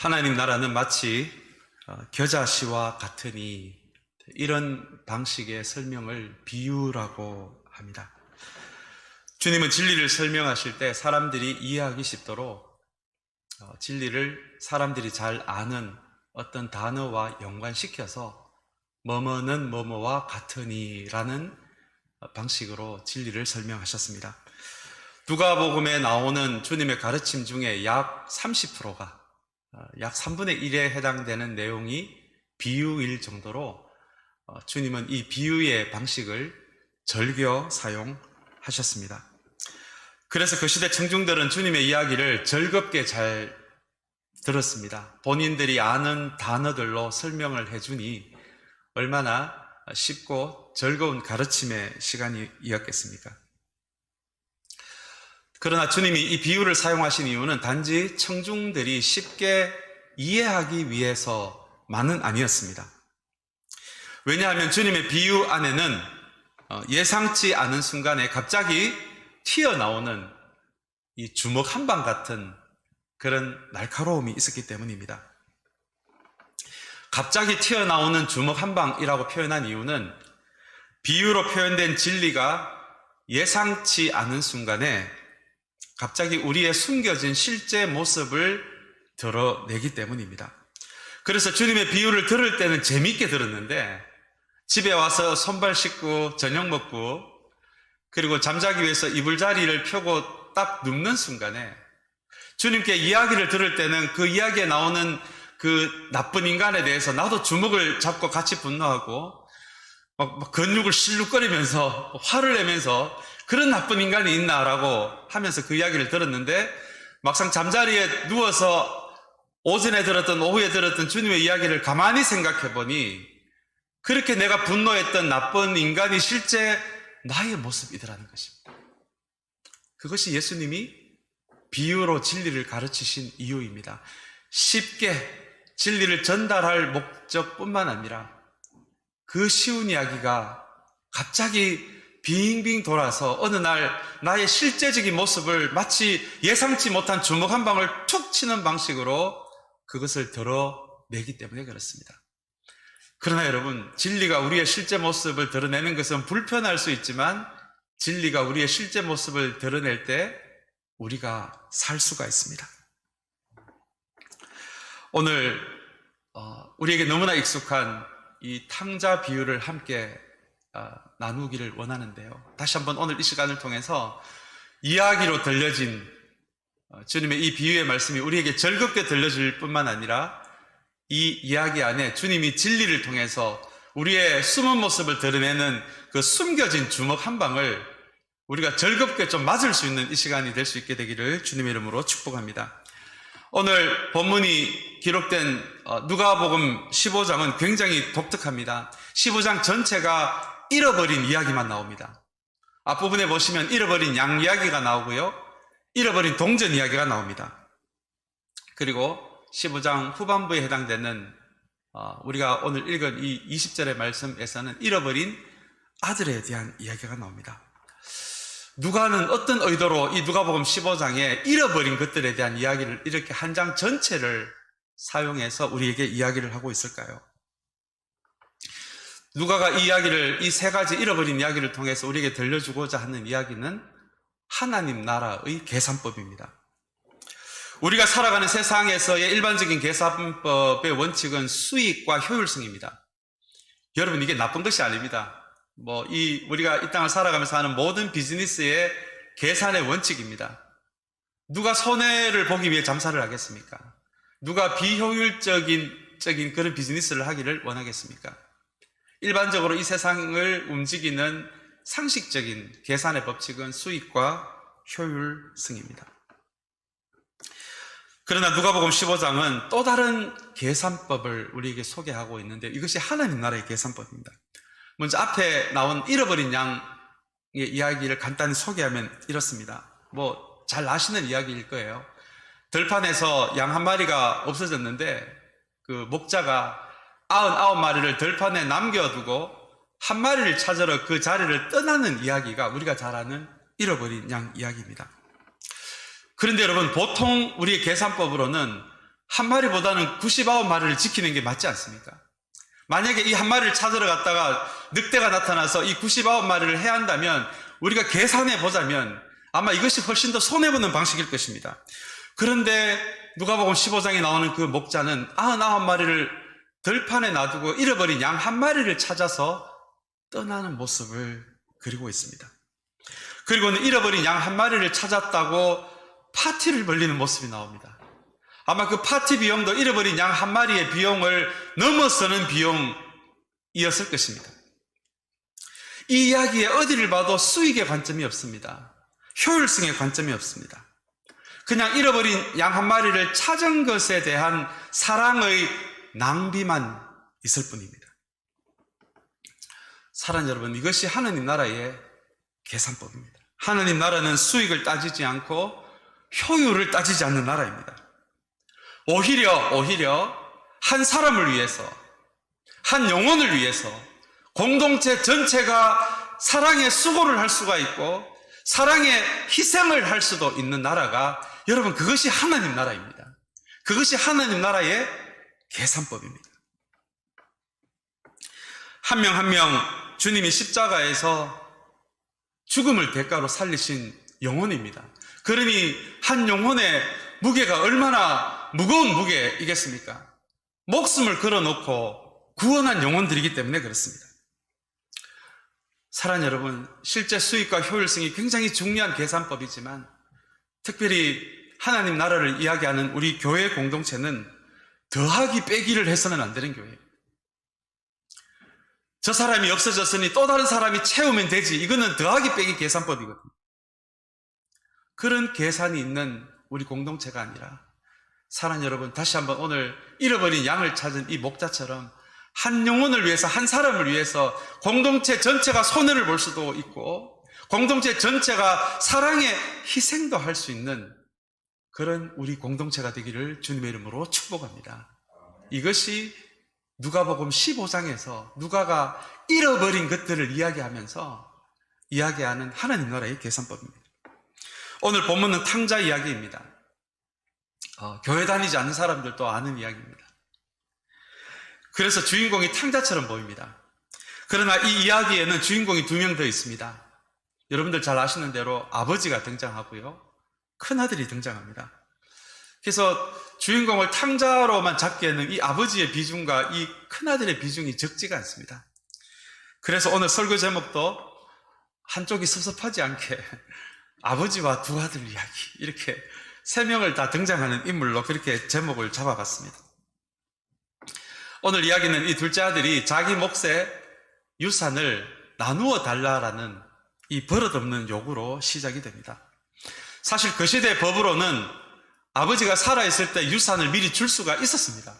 하나님 나라는 마치 겨자씨와 같으니, 이런 방식의 설명을 비유라고 합니다. 주님은 진리를 설명하실 때 사람들이 이해하기 쉽도록 진리를 사람들이 잘 아는 어떤 단어와 연관시켜서 뭐뭐는 뭐뭐와 같으니 라는 방식으로 진리를 설명하셨습니다. 누가복음에 나오는 주님의 가르침 중에 약 30%가 약 3분의 1에 해당되는 내용이 비유일 정도로 주님은 이 비유의 방식을 즐겨 사용하셨습니다. 그래서 그 시대 청중들은 주님의 이야기를 즐겁게 잘 들었습니다. 본인들이 아는 단어들로 설명을 해주니 얼마나 쉽고 즐거운 가르침의 시간이었겠습니까? 그러나 주님이 이 비유를 사용하신 이유는 단지 청중들이 쉽게 이해하기 위해서만은 아니었습니다. 왜냐하면 주님의 비유 안에는 예상치 않은 순간에 갑자기 튀어나오는 이 주먹 한 방 같은 그런 날카로움이 있었기 때문입니다. 갑자기 튀어나오는 주먹 한 방이라고 표현한 이유는 비유로 표현된 진리가 예상치 않은 순간에 갑자기 우리의 숨겨진 실제 모습을 드러내기 때문입니다. 그래서 주님의 비유를 들을 때는 재미있게 들었는데 집에 와서 손발 씻고 저녁 먹고 그리고 잠자기 위해서 이불자리를 펴고 딱 눕는 순간에 주님께 이야기를 들을 때는 그 이야기에 나오는 그 나쁜 인간에 대해서 나도 주먹을 잡고 같이 분노하고 막 근육을 실룩거리면서 화를 내면서 그런 나쁜 인간이 있나라고 하면서 그 이야기를 들었는데 막상 잠자리에 누워서 오전에 들었던 오후에 들었던 주님의 이야기를 가만히 생각해 보니 그렇게 내가 분노했던 나쁜 인간이 실제 나의 모습이더라는 것입니다. 그것이 예수님이 비유로 진리를 가르치신 이유입니다. 쉽게 진리를 전달할 목적뿐만 아니라 그 쉬운 이야기가 갑자기 빙빙 돌아서 어느 날 나의 실제적인 모습을 마치 예상치 못한 주먹 한 방을 툭 치는 방식으로 그것을 드러내기 때문에 그렇습니다. 그러나 여러분, 진리가 우리의 실제 모습을 드러내는 것은 불편할 수 있지만 진리가 우리의 실제 모습을 드러낼 때 우리가 살 수가 있습니다. 오늘 우리에게 너무나 익숙한 이 탕자 비유를 함께 나누기를 원하는데요. 다시 한번 오늘 이 시간을 통해서 이야기로 들려진 주님의 이 비유의 말씀이 우리에게 즐겁게 들려질 뿐만 아니라 이 이야기 안에 주님이 진리를 통해서 우리의 숨은 모습을 드러내는 그 숨겨진 주먹 한 방을 우리가 즐겁게 좀 맞을 수 있는 이 시간이 될 수 있게 되기를 주님의 이름으로 축복합니다. 오늘 본문이 기록된 누가복음 15장은 굉장히 독특합니다. 15장 전체가 잃어버린 이야기만 나옵니다. 앞부분에 보시면 잃어버린 양 이야기가 나오고요. 잃어버린 동전 이야기가 나옵니다. 그리고 15장 후반부에 해당되는 우리가 오늘 읽은 이 20절의 말씀에서는 잃어버린 아들에 대한 이야기가 나옵니다. 누가는 어떤 의도로 이 누가복음 15장에 잃어버린 것들에 대한 이야기를 이렇게 한 장 전체를 사용해서 우리에게 이야기를 하고 있을까요? 누가가 이 이야기를, 이 세 가지 잃어버린 이야기를 통해서 우리에게 들려주고자 하는 이야기는 하나님 나라의 계산법입니다. 우리가 살아가는 세상에서의 일반적인 계산법의 원칙은 수익과 효율성입니다. 여러분, 이게 나쁜 것이 아닙니다. 우리가 이 땅을 살아가면서 하는 모든 비즈니스의 계산의 원칙입니다. 누가 손해를 보기 위해 잠사를 하겠습니까? 누가 비효율적인 그런 비즈니스를 하기를 원하겠습니까? 일반적으로 이 세상을 움직이는 상식적인 계산의 법칙은 수익과 효율성입니다. 그러나 누가복음 15장은 또 다른 계산법을 우리에게 소개하고 있는데 이것이 하나님 나라의 계산법입니다. 먼저 앞에 나온 잃어버린 양의 이야기를 간단히 소개하면 이렇습니다. 잘 아시는 이야기일 거예요. 들판에서 양 한 마리가 없어졌는데 그 목자가 99마리를 들판에 남겨두고 한 마리를 찾으러 그 자리를 떠나는 이야기가 우리가 잘 아는 잃어버린 양 이야기입니다. 그런데 여러분, 보통 우리의 계산법으로는 한 마리보다는 99마리를 지키는 게 맞지 않습니까? 만약에 이 한 마리를 찾으러 갔다가 늑대가 나타나서 이 99마리를 해야 한다면 우리가 계산해 보자면 아마 이것이 훨씬 더 손해보는 방식일 것입니다. 그런데 누가복음 15장에 나오는 그 목자는 99마리를 들판에 놔두고 잃어버린 양 한 마리를 찾아서 떠나는 모습을 그리고 있습니다. 그리고는 잃어버린 양 한 마리를 찾았다고 파티를 벌리는 모습이 나옵니다. 아마 그 파티 비용도 잃어버린 양 한 마리의 비용을 넘어서는 비용이었을 것입니다. 이 이야기에 어디를 봐도 수익의 관점이 없습니다. 효율성의 관점이 없습니다. 그냥 잃어버린 양 한 마리를 찾은 것에 대한 사랑의 낭비만 있을 뿐입니다. 사랑하는 여러분, 이것이 하나님 나라의 계산법입니다. 하나님 나라는 수익을 따지지 않고 효율을 따지지 않는 나라입니다. 오히려 한 사람을 위해서, 한 영혼을 위해서 공동체 전체가 사랑의 수고를 할 수가 있고 사랑의 희생을 할 수도 있는 나라가, 여러분, 그것이 하나님 나라입니다. 그것이 하나님 나라의 계산법입니다. 한 명 한 명 주님이 십자가에서 죽음을 대가로 살리신 영혼입니다. 그러니 한 영혼의 무게가 얼마나 무거운 무게이겠습니까? 목숨을 걸어놓고 구원한 영혼들이기 때문에 그렇습니다. 사랑하는 여러분, 실제 수익과 효율성이 굉장히 중요한 계산법이지만 특별히 하나님 나라를 이야기하는 우리 교회 공동체는 더하기 빼기를 해서는 안 되는 교회예요. 저 사람이 없어졌으니 또 다른 사람이 채우면 되지, 이거는 더하기 빼기 계산법이거든요. 그런 계산이 있는 우리 공동체가 아니라, 사랑하는 여러분, 다시 한번 오늘 잃어버린 양을 찾은 이 목자처럼 한 영혼을 위해서, 한 사람을 위해서 공동체 전체가 손해를 볼 수도 있고 공동체 전체가 사랑의 희생도 할 수 있는 그런 우리 공동체가 되기를 주님의 이름으로 축복합니다. 이것이 누가복음 15장에서 누가가 잃어버린 것들을 이야기하는 하나님 나라의 계산법입니다. 오늘 본문은 탕자 이야기입니다. 교회 다니지 않는 사람들도 아는 이야기입니다. 그래서 주인공이 탕자처럼 보입니다. 그러나 이 이야기에는 주인공이 2명 더 있습니다. 여러분들 잘 아시는 대로 아버지가 등장하고요, 큰아들이 등장합니다. 그래서 주인공을 탕자로만 잡기에는 이 아버지의 비중과 이 큰아들의 비중이 적지가 않습니다. 그래서 오늘 설교 제목도 한쪽이 섭섭하지 않게 아버지와 2 아들 이야기, 이렇게 3명을 다 등장하는 인물로 그렇게 제목을 잡아봤습니다. 오늘 이야기는 이 둘째 아들이 자기 몫의 유산을 나누어 달라라는 이 버릇없는 요구로 시작이 됩니다. 사실 그 시대 법으로는 아버지가 살아있을 때 유산을 미리 줄 수가 있었습니다.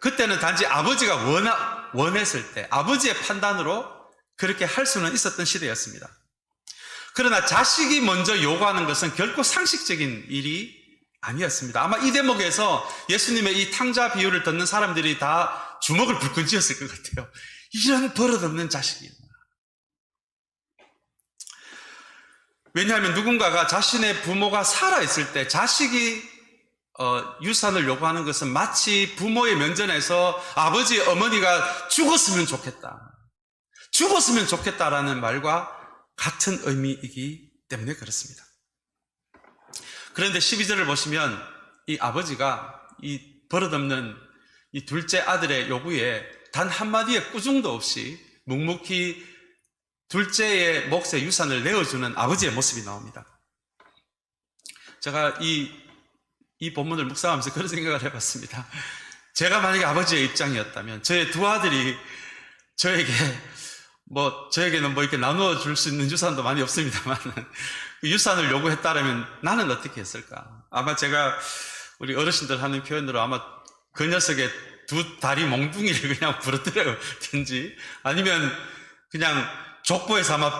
그때는 단지 아버지가 원했을 때 아버지의 판단으로 그렇게 할 수는 있었던 시대였습니다. 그러나 자식이 먼저 요구하는 것은 결코 상식적인 일이 아니었습니다. 아마 이 대목에서 예수님의 이 탕자 비유를 듣는 사람들이 다 주먹을 불끈 쥐었을 것 같아요. 이런 버릇없는 자식이. 왜냐하면 누군가가 자신의 부모가 살아있을 때 자식이 유산을 요구하는 것은 마치 부모의 면전에서 아버지, 어머니가 죽었으면 좋겠다라는 말과 같은 의미이기 때문에 그렇습니다. 그런데 12절을 보시면 이 아버지가 이 버릇없는 이 둘째 아들의 요구에 단 한마디의 꾸중도 없이 묵묵히 둘째의 몫의 유산을 내어주는 아버지의 모습이 나옵니다. 제가 이 본문을 묵상하면서 그런 생각을 해봤습니다. 제가 만약에 아버지의 입장이었다면 저의 2 아들이 저에게는 이렇게 나누어 줄 수 있는 유산도 많이 없습니다만 유산을 요구했다면 나는 어떻게 했을까? 아마 제가 우리 어르신들 하는 표현으로 아마 그 녀석의 2 다리 몽둥이를 그냥 부러뜨려든지 아니면 그냥 족보에서 아마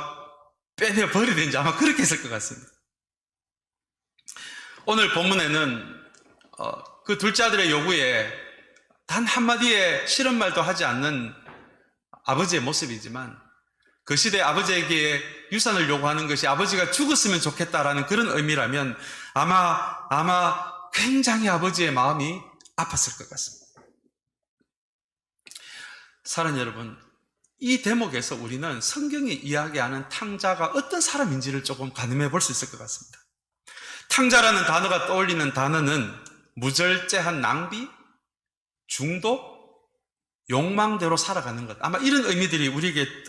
빼내 버리든지 아마 그렇게 했을 것 같습니다. 오늘 본문에는 그 둘째 아들의 요구에 단 한마디의 싫은 말도 하지 않는 아버지의 모습이지만 그 시대 아버지에게 유산을 요구하는 것이 아버지가 죽었으면 좋겠다라는 그런 의미라면 아마 굉장히 아버지의 마음이 아팠을 것 같습니다. 사랑하는 여러분, 이 대목에서 우리는 성경이 이야기하는 탕자가 어떤 사람인지를 조금 가늠해 볼 수 있을 것 같습니다. 탕자라는 단어가 떠올리는 단어는 무절제한 낭비, 중독, 욕망대로 살아가는 것, 아마 이런 의미들이 우리에게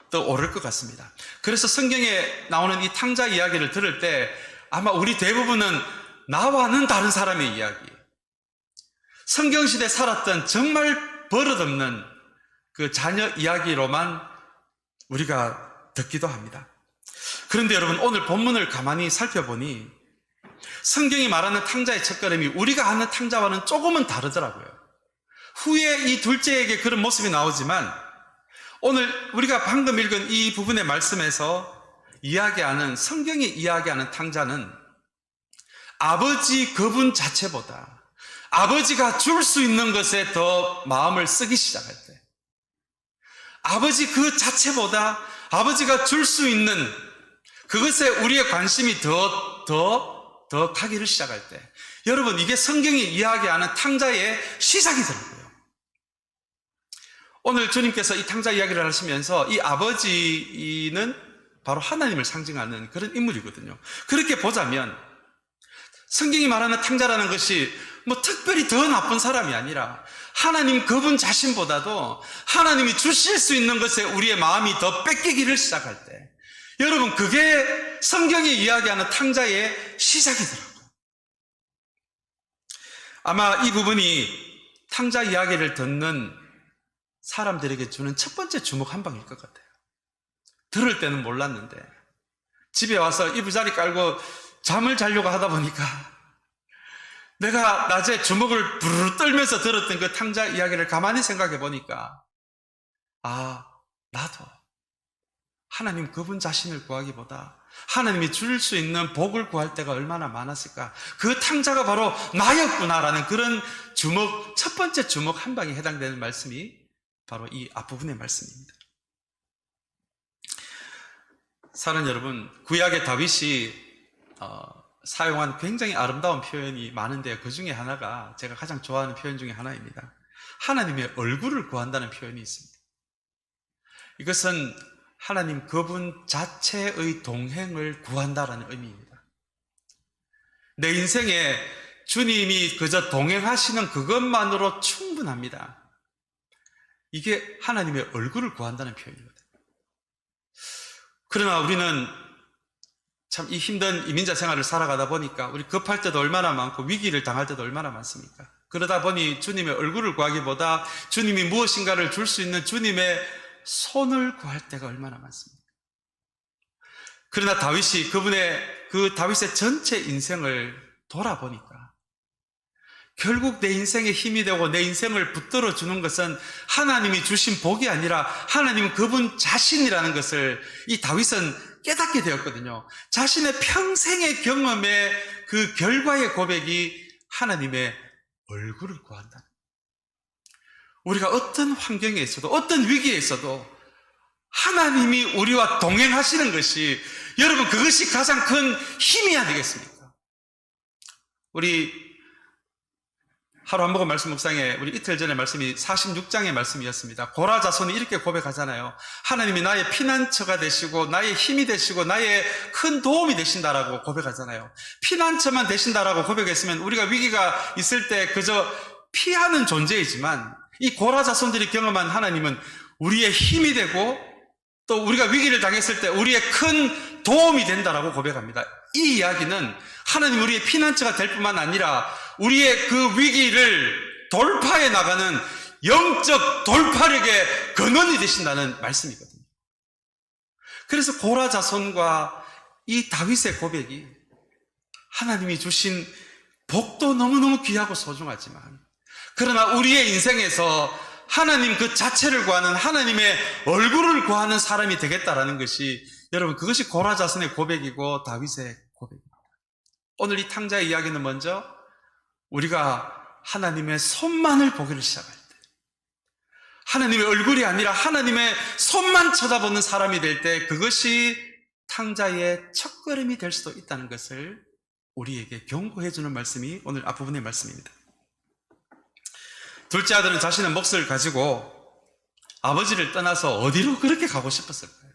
떠오를 것 같습니다. 그래서 성경에 나오는 이 탕자 이야기를 들을 때 아마 우리 대부분은 나와는 다른 사람의 이야기, 성경시대에 살았던 정말 버릇없는 그 자녀 이야기로만 우리가 듣기도 합니다. 그런데 여러분, 오늘 본문을 가만히 살펴보니 성경이 말하는 탕자의 첫걸음이 우리가 아는 탕자와는 조금은 다르더라고요. 후에 이 둘째에게 그런 모습이 나오지만 오늘 우리가 방금 읽은 이 부분의 말씀에서 이야기하는, 성경이 이야기하는 탕자는 아버지 그분 자체보다 아버지가 줄 수 있는 것에 더 마음을 쓰기 시작할 때, 아버지 그 자체보다 아버지가 줄 수 있는 그것에 우리의 관심이 더 가기를 시작할 때, 여러분, 이게 성경이 이야기하는 탕자의 시작이더라고요. 오늘 주님께서 이 탕자 이야기를 하시면서 이 아버지는 바로 하나님을 상징하는 그런 인물이거든요. 그렇게 보자면 성경이 말하는 탕자라는 것이 뭐 특별히 더 나쁜 사람이 아니라 하나님 그분 자신보다도 하나님이 주실 수 있는 것에 우리의 마음이 더 뺏기기를 시작할 때, 여러분, 그게 성경이 이야기하는 탕자의 시작이더라고요. 아마 이 부분이 탕자 이야기를 듣는 사람들에게 주는 첫 번째 주먹 한 방일 것 같아요. 들을 때는 몰랐는데 집에 와서 이부자리 깔고 잠을 자려고 하다 보니까 내가 낮에 주먹을 부르르 떨면서 들었던 그 탕자 이야기를 가만히 생각해 보니까, 아, 나도 하나님 그분 자신을 구하기보다 하나님이 줄 수 있는 복을 구할 때가 얼마나 많았을까, 그 탕자가 바로 나였구나라는 그런 첫 번째 주먹 한 방에 해당되는 말씀이 바로 이 앞부분의 말씀입니다. 사랑하는 여러분, 구약의 다윗이 사용한 굉장히 아름다운 표현이 많은데 그 중에 하나가 제가 가장 좋아하는 표현 중에 하나입니다. 하나님의 얼굴을 구한다는 표현이 있습니다. 이것은 하나님 그분 자체의 동행을 구한다라는 의미입니다. 내 인생에 주님이 그저 동행하시는 그것만으로 충분합니다. 이게 하나님의 얼굴을 구한다는 표현이거든요. 그러나 우리는 참 이 힘든 이민자 생활을 살아가다 보니까 우리 급할 때도 얼마나 많고 위기를 당할 때도 얼마나 많습니까? 그러다 보니 주님의 얼굴을 구하기보다 주님이 무엇인가를 줄 수 있는 주님의 손을 구할 때가 얼마나 많습니까? 그러나 다윗이 그 다윗의 전체 인생을 돌아보니까 결국 내 인생에 힘이 되고 내 인생을 붙들어 주는 것은 하나님이 주신 복이 아니라 하나님 그분 자신이라는 것을 이 다윗은 깨닫게 되었거든요. 자신의 평생의 경험의 그 결과의 고백이 하나님의 얼굴을 구한다. 우리가 어떤 환경에 있어도 어떤 위기에 있어도 하나님이 우리와 동행하시는 것이, 여러분, 그것이 가장 큰 힘이 아니겠습니까? 우리 하루 한 번 말씀 묵상에 우리 이틀 전에 말씀이 46장의 말씀이었습니다. 고라 자손이 이렇게 고백하잖아요. 하나님이 나의 피난처가 되시고 나의 힘이 되시고 나의 큰 도움이 되신다라고 고백하잖아요. 피난처만 되신다라고 고백했으면 우리가 위기가 있을 때 그저 피하는 존재이지만 이 고라 자손들이 경험한 하나님은 우리의 힘이 되고 또 우리가 위기를 당했을 때 우리의 큰 도움이 된다라고 고백합니다. 이 이야기는 하나님 우리의 피난처가 될 뿐만 아니라 우리의 그 위기를 돌파해 나가는 영적 돌파력의 근원이 되신다는 말씀이거든요. 그래서 고라 자손과 이 다윗의 고백이 하나님이 주신 복도 너무너무 귀하고 소중하지만, 그러나 우리의 인생에서 하나님 그 자체를 구하는, 하나님의 얼굴을 구하는 사람이 되겠다라는 것이, 여러분, 그것이 고라 자손의 고백이고 다윗의 고백입니다. 오늘 이 탕자의 이야기는 먼저 우리가 하나님의 손만을 보기를 시작할 때, 하나님의 얼굴이 아니라 하나님의 손만 쳐다보는 사람이 될 때, 그것이 탕자의 첫걸음이 될 수도 있다는 것을 우리에게 경고해주는 말씀이 오늘 앞부분의 말씀입니다. 둘째 아들은 자신의 몫을 가지고 아버지를 떠나서 어디로 그렇게 가고 싶었을까요?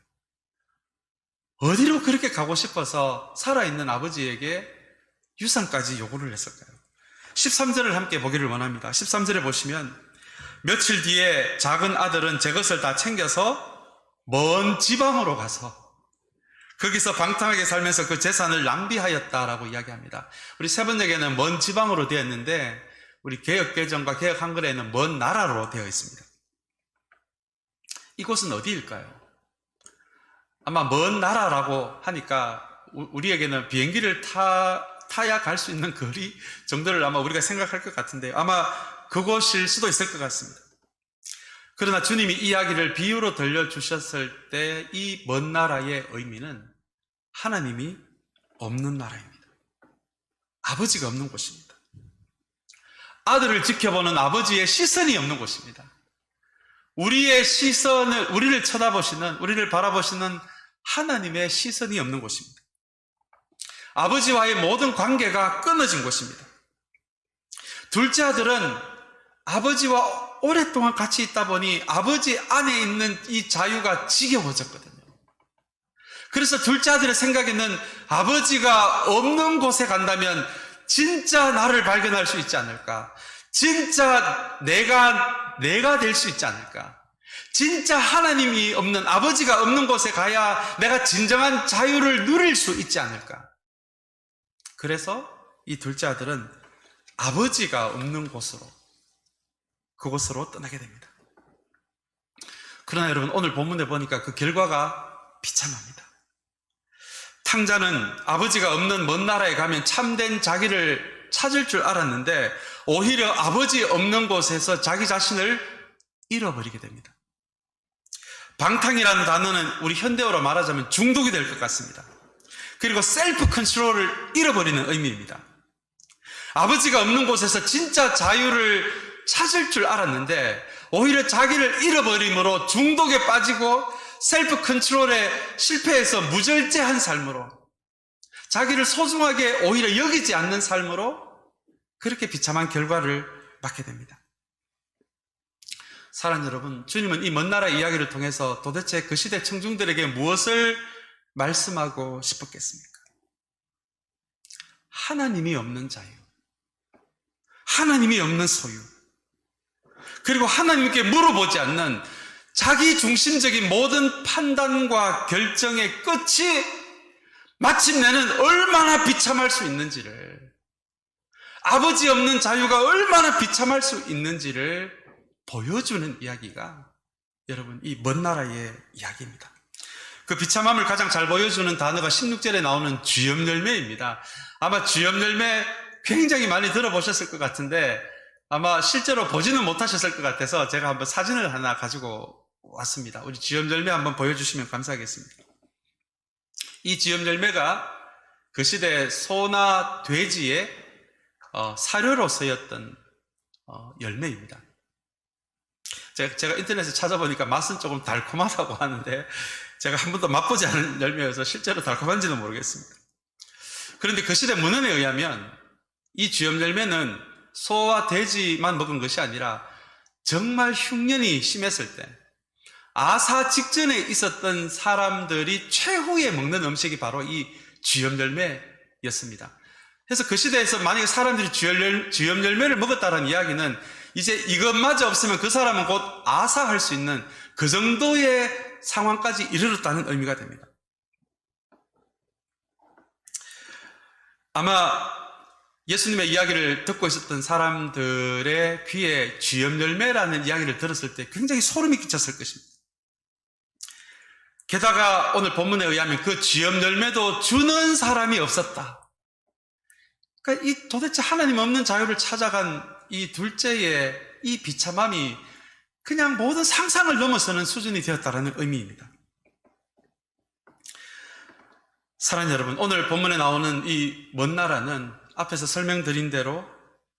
어디로 그렇게 가고 싶어서 살아있는 아버지에게 유산까지 요구를 했을까요? 13절을 함께 보기를 원합니다. 13절에 보시면 며칠 뒤에 작은 아들은 제 것을 다 챙겨서 먼 지방으로 가서 거기서 방탕하게 살면서 그 재산을 낭비하였다라고 이야기합니다. 우리 세 번역에는 먼 지방으로 되어 있는데 우리 개역개정과 개역 한글에는 먼 나라로 되어 있습니다. 이곳은 어디일까요? 아마 먼 나라라고 하니까 우리에게는 비행기를 타야 갈 수 있는 거리 정도를 아마 우리가 생각할 것 같은데 아마 그곳일 수도 있을 것 같습니다. 그러나 주님이 이야기를 비유로 들려주셨을 때 이 먼 나라의 의미는 하나님이 없는 나라입니다. 아버지가 없는 곳입니다. 아들을 지켜보는 아버지의 시선이 없는 곳입니다. 우리의 시선을, 우리를 쳐다보시는, 우리를 바라보시는 하나님의 시선이 없는 곳입니다. 아버지와의 모든 관계가 끊어진 곳입니다. 둘째 아들은 아버지와 오랫동안 같이 있다 보니 아버지 안에 있는 이 자유가 지겨워졌거든요. 그래서 둘째 아들의 생각에는 아버지가 없는 곳에 간다면 진짜 나를 발견할 수 있지 않을까? 진짜 내가 될 수 있지 않을까? 진짜 하나님이 없는, 아버지가 없는 곳에 가야 내가 진정한 자유를 누릴 수 있지 않을까? 그래서 이 둘째 아들은 아버지가 없는 곳으로, 그곳으로 떠나게 됩니다. 그러나 여러분, 오늘 본문에 보니까 그 결과가 비참합니다. 탕자는 아버지가 없는 먼 나라에 가면 참된 자기를 찾을 줄 알았는데 오히려 아버지 없는 곳에서 자기 자신을 잃어버리게 됩니다. 방탕이라는 단어는 우리 현대어로 말하자면 중독이 될 것 같습니다. 그리고 셀프 컨트롤을 잃어버리는 의미입니다. 아버지가 없는 곳에서 진짜 자유를 찾을 줄 알았는데 오히려 자기를 잃어버림으로 중독에 빠지고 셀프 컨트롤에 실패해서 무절제한 삶으로, 자기를 소중하게 오히려 여기지 않는 삶으로 그렇게 비참한 결과를 맞게 됩니다. 사랑하는 여러분, 주님은 이 먼 나라 이야기를 통해서 도대체 그 시대 청중들에게 무엇을 말씀하고 싶었겠습니까? 하나님이 없는 자유, 하나님이 없는 소유, 그리고 하나님께 물어보지 않는 자기 중심적인 모든 판단과 결정의 끝이 마침내는 얼마나 비참할 수 있는지를, 아버지 없는 자유가 얼마나 비참할 수 있는지를 보여주는 이야기가 여러분 이 먼 나라의 이야기입니다. 그 비참함을 가장 잘 보여주는 단어가 16절에 나오는 쥐염열매입니다. 아마 쥐염열매 굉장히 많이 들어보셨을 것 같은데 아마 실제로 보지는 못하셨을 것 같아서 제가 한번 사진을 하나 가지고 왔습니다. 우리 쥐염열매 한번 보여주시면 감사하겠습니다. 이 쥐염열매가 그 시대 소나 돼지의 사료로 쓰였던 열매입니다. 제가 인터넷에 찾아보니까 맛은 조금 달콤하다고 하는데 제가 한 번도 맛보지 않은 열매여서 실제로 달콤한지는 모르겠습니다. 그런데 그 시대 문헌에 의하면 이 쥐염열매는 소와 돼지만 먹은 것이 아니라 정말 흉년이 심했을 때 아사 직전에 있었던 사람들이 최후에 먹는 음식이 바로 이 쥐염열매였습니다. 그래서 그 시대에서 만약에 사람들이 쥐염열매를 먹었다는 이야기는 이제 이것마저 없으면 그 사람은 곧 아사할 수 있는 그 정도의 상황까지 이르렀다는 의미가 됩니다. 아마 예수님의 이야기를 듣고 있었던 사람들의 귀에 쥐염열매라는 이야기를 들었을 때 굉장히 소름이 끼쳤을 것입니다. 게다가 오늘 본문에 의하면 그 쥐염열매도 주는 사람이 없었다. 그러니까 이 도대체 하나님 없는 자유를 찾아간 이 둘째의 이 비참함이 그냥 모든 상상을 넘어서는 수준이 되었다는 의미입니다. 사랑하는 여러분, 오늘 본문에 나오는 이 먼 나라는 앞에서 설명드린 대로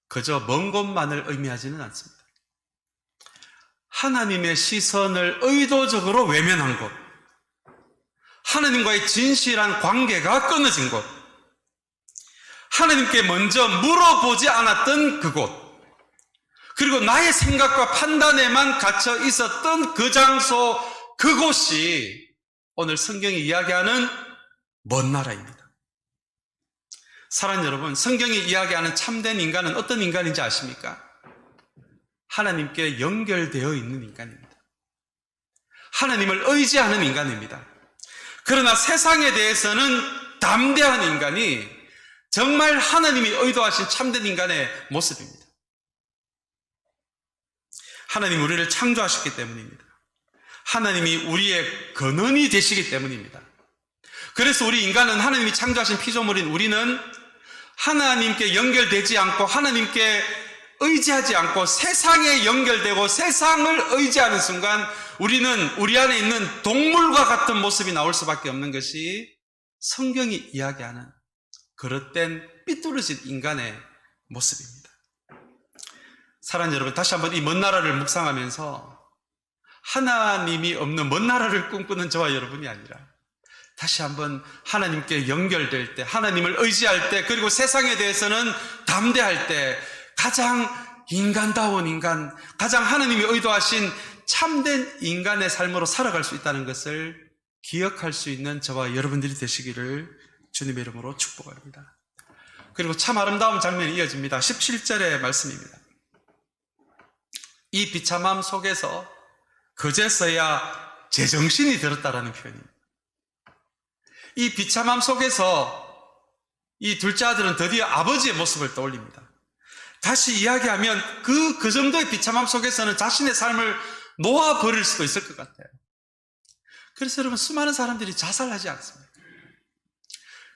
그저 먼 곳만을 의미하지는 않습니다. 하나님의 시선을 의도적으로 외면한 곳, 하나님과의 진실한 관계가 끊어진 곳, 하나님께 먼저 물어보지 않았던 그곳, 그리고 나의 생각과 판단에만 갇혀 있었던 그 장소, 그곳이 오늘 성경이 이야기하는 먼 나라입니다. 사랑하는 여러분, 성경이 이야기하는 참된 인간은 어떤 인간인지 아십니까? 하나님께 연결되어 있는 인간입니다. 하나님을 의지하는 인간입니다. 그러나 세상에 대해서는 담대한 인간이 정말 하나님이 의도하신 참된 인간의 모습입니다. 하나님 우리를 창조하셨기 때문입니다. 하나님이 우리의 근원이 되시기 때문입니다. 그래서 우리 인간은 하나님이 창조하신 피조물인 우리는 하나님께 연결되지 않고 하나님께 의지하지 않고 세상에 연결되고 세상을 의지하는 순간 우리는 우리 안에 있는 동물과 같은 모습이 나올 수밖에 없는 것이 성경이 이야기하는 그릇된 삐뚤어진 인간의 모습입니다. 사랑하는 여러분, 다시 한번 이 먼 나라를 묵상하면서 하나님이 없는 먼 나라를 꿈꾸는 저와 여러분이 아니라 다시 한번 하나님께 연결될 때, 하나님을 의지할 때, 그리고 세상에 대해서는 담대할 때 가장 인간다운 인간, 가장 하나님이 의도하신 참된 인간의 삶으로 살아갈 수 있다는 것을 기억할 수 있는 저와 여러분들이 되시기를 주님의 이름으로 축복합니다. 그리고 참 아름다운 장면이 이어집니다. 17절의 말씀입니다. 이 비참함 속에서 그제서야 제정신이 들었다라는 표현입니다. 이 비참함 속에서 이 둘째 아들은 드디어 아버지의 모습을 떠올립니다. 다시 이야기하면 그 정도의 비참함 속에서는 자신의 삶을 놓아버릴 수도 있을 것 같아요. 그래서 여러분, 수많은 사람들이 자살하지 않습니다.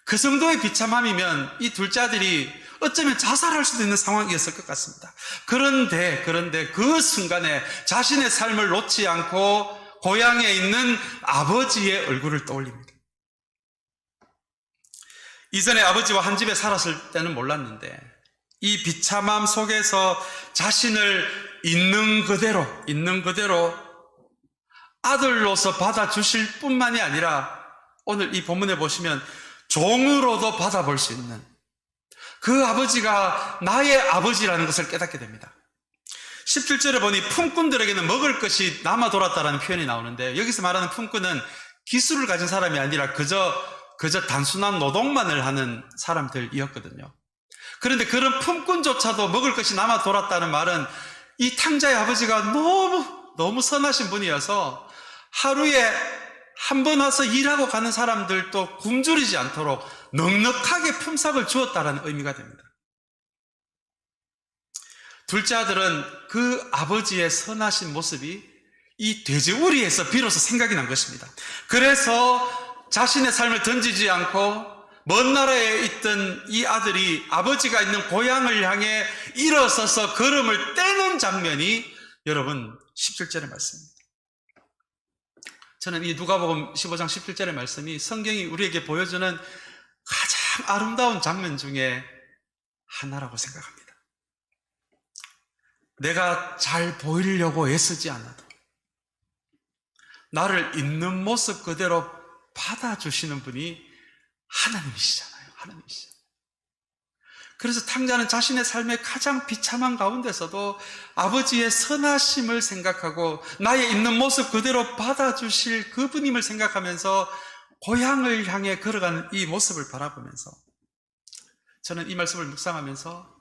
그 정도의 비참함이면 이 둘째 아들이 어쩌면 자살할 수도 있는 상황이었을 것 같습니다. 그런데 그 순간에 자신의 삶을 놓지 않고 고향에 있는 아버지의 얼굴을 떠올립니다. 이전에 아버지와 한 집에 살았을 때는 몰랐는데 이 비참함 속에서 자신을 있는 그대로 아들로서 받아주실 뿐만이 아니라 오늘 이 본문에 보시면 종으로도 받아볼 수 있는 그 아버지가 나의 아버지라는 것을 깨닫게 됩니다. 17절에 보니 품꾼들에게는 먹을 것이 남아 돌았다라는 표현이 나오는데 여기서 말하는 품꾼은 기술을 가진 사람이 아니라 그저 단순한 노동만을 하는 사람들이었거든요. 그런데 그런 품꾼조차도 먹을 것이 남아 돌았다는 말은 이 탕자의 아버지가 너무 선하신 분이어서 하루에 한 번 와서 일하고 가는 사람들도 굶주리지 않도록 넉넉하게 품삯을 주었다는 의미가 됩니다. 둘째 아들은 그 아버지의 선하신 모습이 이 돼지우리에서 비로소 생각이 난 것입니다. 그래서 자신의 삶을 던지지 않고 먼 나라에 있던 이 아들이 아버지가 있는 고향을 향해 일어서서 걸음을 떼는 장면이 여러분 17절의 말씀입니다. 저는 이 누가복음 15장 17절의 말씀이 성경이 우리에게 보여주는 가장 아름다운 장면 중에 하나라고 생각합니다. 내가 잘 보이려고 애쓰지 않아도 나를 있는 모습 그대로 받아주시는 분이 하나님이시잖아요. 그래서 탕자는 자신의 삶의 가장 비참한 가운데서도 아버지의 선하심을 생각하고 나의 있는 모습 그대로 받아주실 그분임을 생각하면서 고향을 향해 걸어가는 이 모습을 바라보면서 저는 이 말씀을 묵상하면서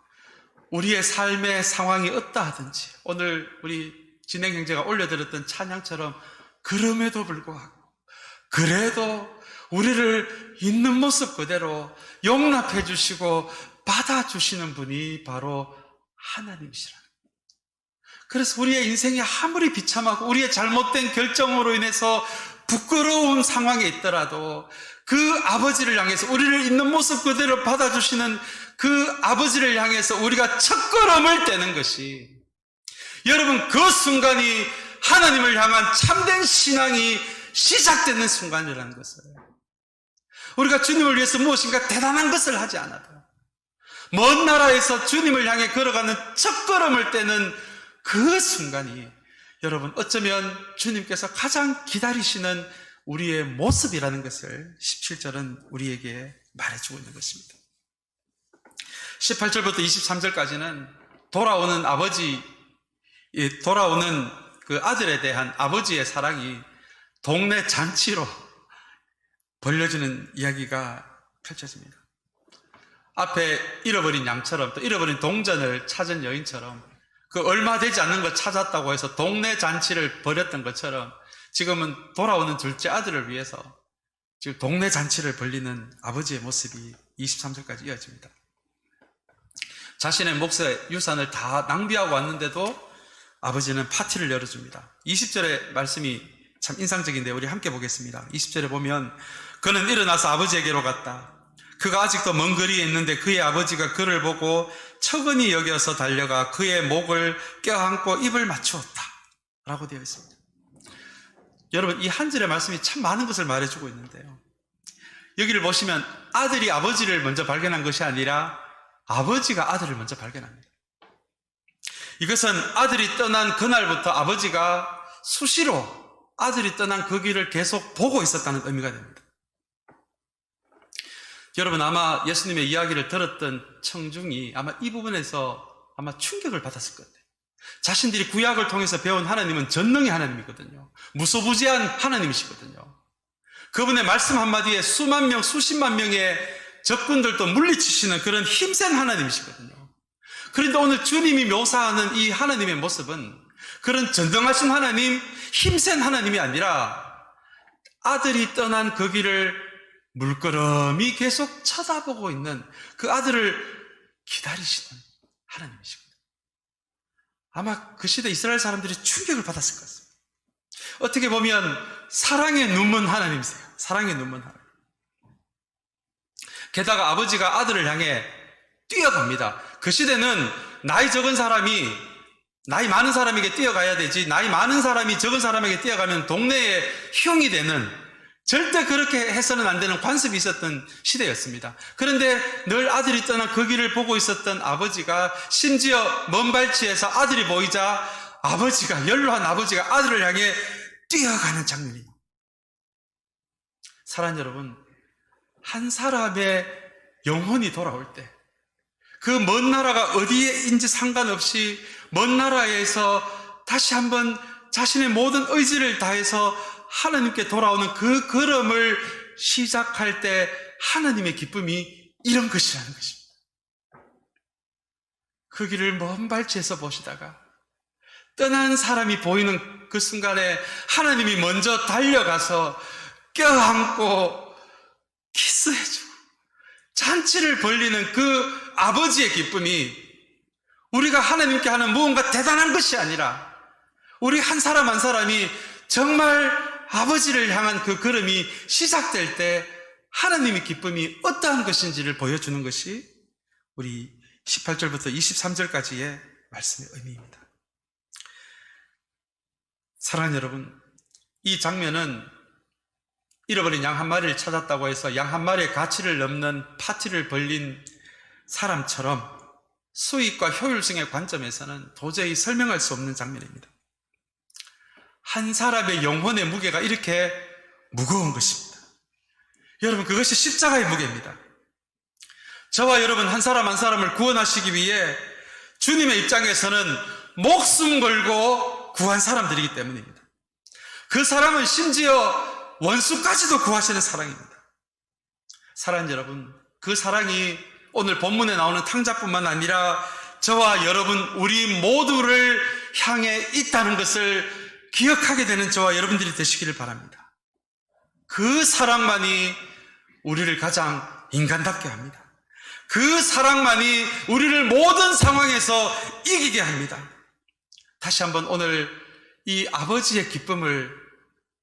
우리의 삶의 상황이 어떠 하든지 오늘 우리 진행 형제가 올려드렸던 찬양처럼 그럼에도 불구하고 그래도 우리를 있는 모습 그대로 용납해 주시고 받아주시는 분이 바로 하나님이시라. 그래서 우리의 인생이 아무리 비참하고 우리의 잘못된 결정으로 인해서 부끄러운 상황에 있더라도 그 아버지를 향해서 우리를 있는 모습 그대로 받아주시는 그 아버지를 향해서 우리가 첫걸음을 떼는 것이 여러분 그 순간이 하나님을 향한 참된 신앙이 시작되는 순간이라는 것을 우리가 주님을 위해서 무엇인가 대단한 것을 하지 않아도 먼 나라에서 주님을 향해 걸어가는 첫걸음을 떼는 그 순간이 여러분 어쩌면 주님께서 가장 기다리시는 우리의 모습이라는 것을 17절은 우리에게 말해주고 있는 것입니다. 18절부터 23절까지는 돌아오는 돌아오는 그 아들에 대한 아버지의 사랑이 동네 잔치로 벌려지는 이야기가 펼쳐집니다. 앞에 잃어버린 양처럼, 또 잃어버린 동전을 찾은 여인처럼, 그 얼마 되지 않는 걸 찾았다고 해서 동네 잔치를 벌였던 것처럼 지금은 돌아오는 둘째 아들을 위해서 지금 동네 잔치를 벌리는 아버지의 모습이 23절까지 이어집니다. 자신의 몫의 유산을 다 낭비하고 왔는데도 아버지는 파티를 열어줍니다. 20절의 말씀이 참 인상적인데 우리 함께 보겠습니다. 20절에 보면 그는 일어나서 아버지에게로 갔다. 그가 아직도 먼 거리에 있는데 그의 아버지가 그를 보고 척은히 여겨서 달려가 그의 목을 껴안고 입을 맞추었다 라고 되어 있습니다. 여러분, 이 한 절의 말씀이 참 많은 것을 말해주고 있는데요, 여기를 보시면 아들이 아버지를 먼저 발견한 것이 아니라 아버지가 아들을 먼저 발견합니다. 이것은 아들이 떠난 그날부터 아버지가 수시로 아들이 떠난 그 길을 계속 보고 있었다는 의미가 됩니다. 여러분, 아마 예수님의 이야기를 들었던 청중이 아마 이 부분에서 아마 충격을 받았을 것 같아요. 자신들이 구약을 통해서 배운 하나님은 전능의 하나님이거든요. 무소부지한 하나님이시거든요. 그분의 말씀 한마디에 수만 명, 수십만 명의 적군들도 물리치시는 그런 힘센 하나님이시거든요. 그런데 오늘 주님이 묘사하는 이 하나님의 모습은 그런 전능하신 하나님, 힘센 하나님이 아니라 아들이 떠난 그 길을 물끄러미 계속 쳐다보고 있는 그 아들을 기다리시는 하나님이시거든요. 아마 그 시대 이스라엘 사람들이 충격을 받았을 것 같습니다. 어떻게 보면 사랑의 눈먼 하나님이세요. 사랑의 눈먼 하나님. 게다가 아버지가 아들을 향해 뛰어갑니다. 그 시대는 나이 적은 사람이 나이 많은 사람에게 뛰어가야 되지, 나이 많은 사람이 적은 사람에게 뛰어가면 동네의 흉이 되는, 절대 그렇게 해서는 안 되는 관습이 있었던 시대였습니다. 그런데 늘 아들이 떠난 그 길을 보고 있었던 아버지가 심지어 먼 발치에서 아들이 보이자 연로한 아버지가 아들을 향해 뛰어가는 장면입니다. 사랑하는 여러분, 한 사람의 영혼이 돌아올 때 그 먼 나라가 어디에인지 상관없이 먼 나라에서 다시 한번 자신의 모든 의지를 다해서 하나님께 돌아오는 그 걸음을 시작할 때 하나님의 기쁨이 이런 것이라는 것입니다. 그 길을 먼 발치에서 보시다가 떠난 사람이 보이는 그 순간에 하나님이 먼저 달려가서 껴안고 키스해주고 잔치를 벌리는 그 아버지의 기쁨이 우리가 하나님께 하는 무언가 대단한 것이 아니라 우리 한 사람 한 사람이 정말 아버지를 향한 그 걸음이 시작될 때 하나님의 기쁨이 어떠한 것인지를 보여주는 것이 우리 18절부터 23절까지의 말씀의 의미입니다. 사랑하는 여러분, 이 장면은 잃어버린 양 한 마리를 찾았다고 해서 양 한 마리의 가치를 넘는 파티를 벌린 사람처럼 수익과 효율성의 관점에서는 도저히 설명할 수 없는 장면입니다. 한 사람의 영혼의 무게가 이렇게 무거운 것입니다. 여러분, 그것이 십자가의 무게입니다. 저와 여러분 한 사람 한 사람을 구원하시기 위해 주님의 입장에서는 목숨 걸고 구한 사람들이기 때문입니다. 그 사랑은 심지어 원수까지도 구하시는 사랑입니다. 사랑하는 여러분, 그 사랑이 오늘 본문에 나오는 탕자뿐만 아니라 저와 여러분 우리 모두를 향해 있다는 것을 기억하게 되는 저와 여러분들이 되시기를 바랍니다. 그 사랑만이 우리를 가장 인간답게 합니다. 그 사랑만이 우리를 모든 상황에서 이기게 합니다. 다시 한번 오늘 이 아버지의 기쁨을,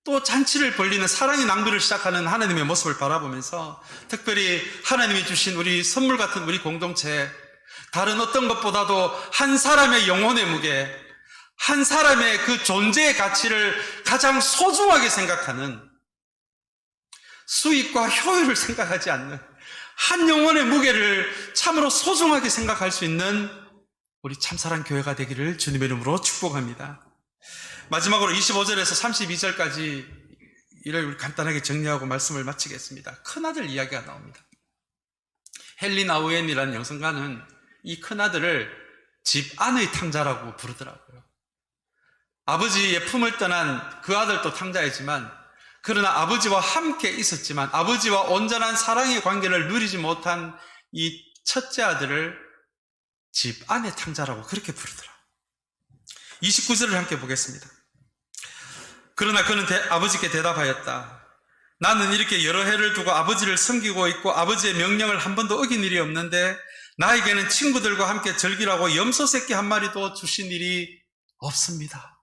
또 잔치를 벌리는 사랑의 낭비를 시작하는 하나님의 모습을 바라보면서 특별히 하나님이 주신 우리 선물 같은 우리 공동체, 다른 어떤 것보다도 한 사람의 영혼의 무게, 한 사람의 그 존재의 가치를 가장 소중하게 생각하는, 수익과 효율을 생각하지 않는 한 영혼의 무게를 참으로 소중하게 생각할 수 있는 우리 참사랑 교회가 되기를 주님의 이름으로 축복합니다. 마지막으로 25절에서 32절까지 이를 간단하게 정리하고 말씀을 마치겠습니다. 큰아들 이야기가 나옵니다. 헨리 나우엔이라는 영성가는 이 큰아들을 집 안의 탕자라고 부르더라고요. 아버지의 품을 떠난 그 아들도 탕자이지만, 그러나 아버지와 함께 있었지만 아버지와 온전한 사랑의 관계를 누리지 못한 이 첫째 아들을 집 안의 탕자라고 그렇게 부르더라. 29절을 함께 보겠습니다. 그러나 그는 아버지께 대답하였다. 나는 이렇게 여러 해를 두고 아버지를 섬기고 있고 아버지의 명령을 한 번도 어긴 일이 없는데 나에게는 친구들과 함께 즐기라고 염소 새끼 한 마리도 주신 일이 없습니다.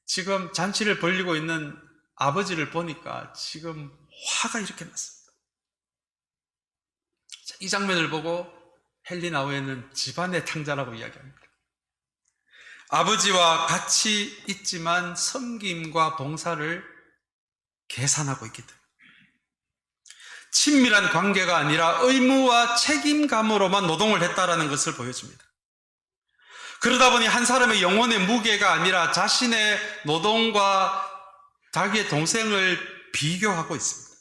지금 잔치를 벌이고 있는 아버지를 보니까 지금 화가 이렇게 났습니다. 이 장면을 보고 헨리 나우엔은 집안의 탕자라고 이야기합니다. 아버지와 같이 있지만 섬김과 봉사를 계산하고 있기 때문에 친밀한 관계가 아니라 의무와 책임감으로만 노동을 했다라는 것을 보여줍니다. 그러다 보니 한 사람의 영혼의 무게가 아니라 자신의 노동과 자기의 동생을 비교하고 있습니다.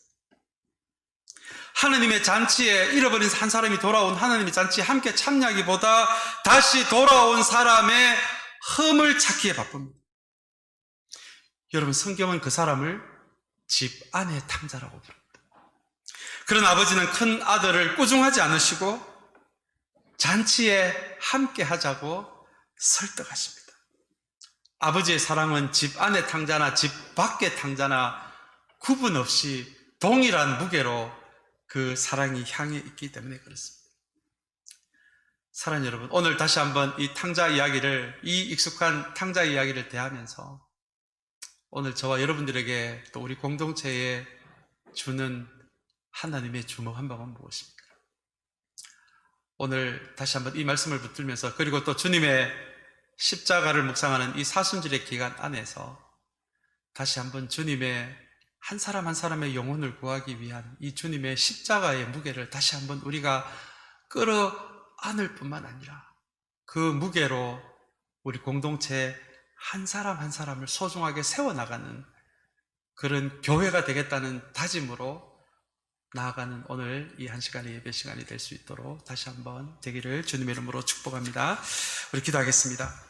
하나님의 잔치에 잃어버린 한 사람이 돌아온 하나님의 잔치에 함께 참여하기보다 다시 돌아온 사람의 흠을 찾기에 바쁩니다. 여러분, 성경은 그 사람을 집 안의 탕자라고 부릅니다. 그런 아버지는 큰 아들을 꾸중하지 않으시고 잔치에 함께 하자고 설득하십니다. 아버지의 사랑은 집 안의 탕자나 집 밖의 탕자나 구분 없이 동일한 무게로 그 사랑이 향해 있기 때문에 그렇습니다. 사랑하는 여러분, 오늘 다시 한번 이 탕자 이야기를, 이 익숙한 탕자 이야기를 대하면서 오늘 저와 여러분들에게 또 우리 공동체에 주는 하나님의 주먹 한 방은 무엇입니까? 오늘 다시 한번 이 말씀을 붙들면서, 그리고 또 주님의 십자가를 묵상하는 이 사순절의 기간 안에서 다시 한번 주님의 한 사람 한 사람의 영혼을 구하기 위한 이 주님의 십자가의 무게를 다시 한번 우리가 끌어안을 뿐만 아니라 그 무게로 우리 공동체 한 사람 한 사람을 소중하게 세워나가는 그런 교회가 되겠다는 다짐으로 나아가는 오늘 이 한 시간의 예배 시간이 될 수 있도록 다시 한번 되기를 주님의 이름으로 축복합니다. 우리 기도하겠습니다.